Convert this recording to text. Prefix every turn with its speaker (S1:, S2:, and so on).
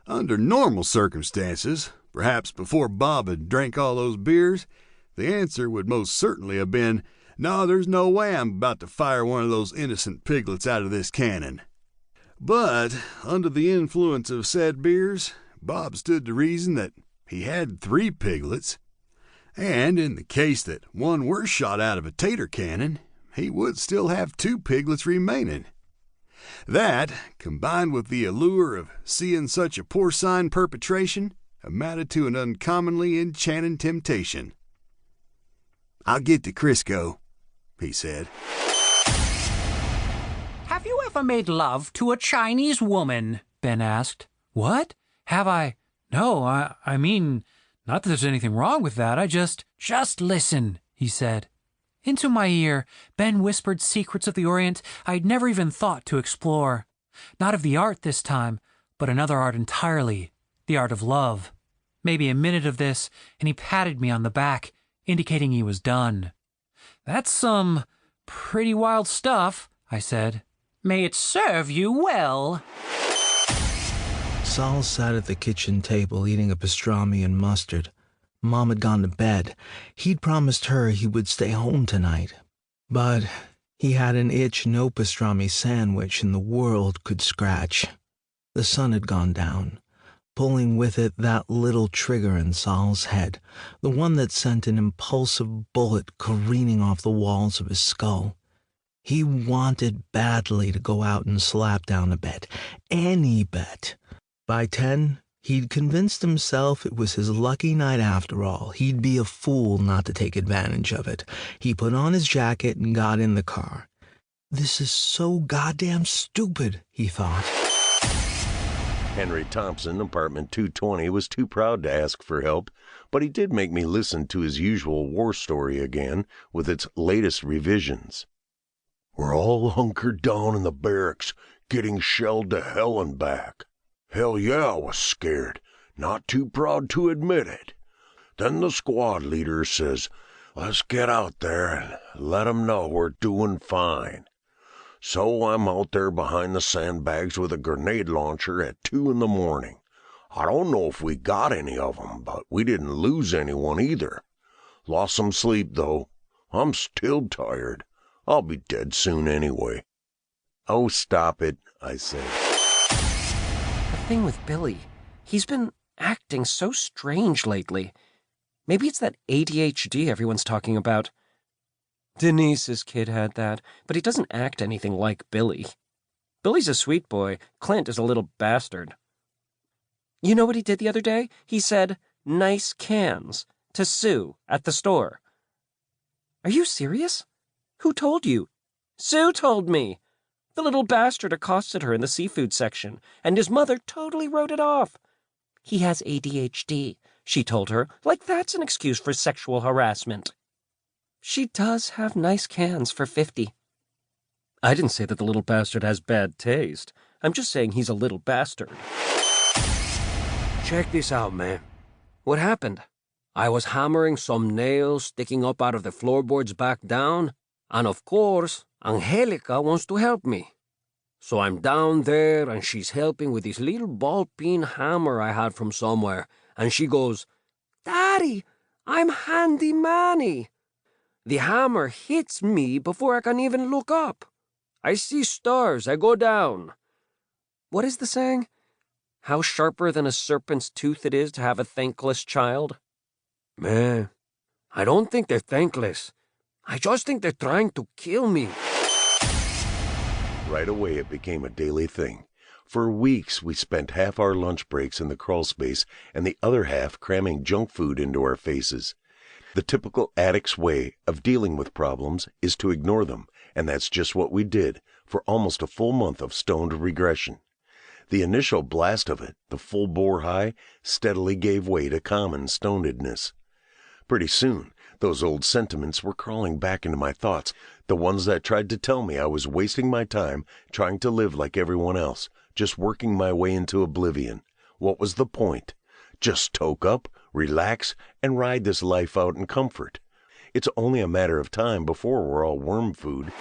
S1: Under normal circumstances, perhaps before Bob had drank all those beers, the answer would most certainly have been, "No, there's no way I'm about to fire one of those innocent piglets out of this cannon." But under the influence of said beers, Bob stood to reason that he had 3 piglets, and in the case that one were shot out of a tater cannon, he would still have 2 piglets remaining. That, combined with the allure of seeing such a porcine perpetration, amounted to an uncommonly enchanting temptation. "I'll get to Crisco," he said.
S2: "Have you ever made love to a Chinese woman?" Ben asked. "What? Have I? No, I mean, not that there's anything wrong with that. I just listen," he said. Into my ear, Ben whispered secrets of the Orient I'd never even thought to explore. Not of the art this time, but another art entirely, the art of love. Maybe a minute of this, and he patted me on the back, indicating he was done. "That's some pretty wild stuff," I said. "May it serve you well."
S3: Sol sat at the kitchen table eating a pastrami and mustard. Mom had gone to bed. He'd promised her he would stay home tonight. But he had an itch no pastrami sandwich in the world could scratch. The sun had gone down, pulling with it that little trigger in Sol's head, the one that sent an impulsive bullet careening off the walls of his skull. He wanted badly to go out and slap down a bet, any bet. By 10, he'd convinced himself it was his lucky night after all. He'd be a fool not to take advantage of it. He put on his jacket and got in the car. "This is so goddamn stupid," he thought.
S4: Henry Thompson, apartment 220, was too proud to ask for help, but he did make me listen to his usual war story again, with its latest revisions. "We're all hunkered down in the barracks, getting shelled to hell and back. Hell yeah, I was scared, not too proud to admit it. Then the squad leader says, 'Let's get out there and let 'em know we're doing fine.' So I'm out there behind the sandbags with a grenade launcher at 2 in the morning. I don't know if we got any of 'em, but we didn't lose anyone either. Lost some sleep, though. I'm still tired. I'll be dead soon anyway." "Oh, stop it," I said.
S5: "The thing with Billy, he's been acting so strange lately. Maybe it's that ADHD everyone's talking about. Denise's kid had that, but he doesn't act anything like Billy. Billy's a sweet boy. Clint is a little bastard. You know what he did the other day? He said, 'nice cans,' to Sue at the store." "Are you serious? Who told you?" "Sue told me. The little bastard accosted her in the seafood section, and his mother totally wrote it off. 'He has ADHD,' she told her, like that's an excuse for sexual harassment. She does have nice cans for 50. I didn't say that the little bastard has bad taste. I'm just saying he's a little bastard." "Check this out, man. What happened? I was hammering some nails sticking up out of the floorboards back down, and of course, Angelica wants to help me. So I'm down there, and she's helping with this little ball-peen hammer I had from somewhere, and she goes, 'Daddy, I'm handy-manny.' The hammer hits me before I can even look up. I see stars, I go down. What is the saying? How sharper than a serpent's tooth it is to have a thankless child? Man, I don't think they're thankless. I just think they're trying to kill me."
S4: Right away it became a daily thing. For weeks we spent half our lunch breaks in the crawl space and the other half cramming junk food into our faces. The typical addict's way of dealing with problems is to ignore them, and that's just what we did for almost a full month of stoned regression. The initial blast of it, the full-bore high, steadily gave way to common stonedness. Pretty soon, those old sentiments were crawling back into my thoughts, the ones that tried to tell me I was wasting my time trying to live like everyone else, just working my way into oblivion. What was the point? Just toke up, relax, and ride this life out in comfort. It's only a matter of time before we're all worm food.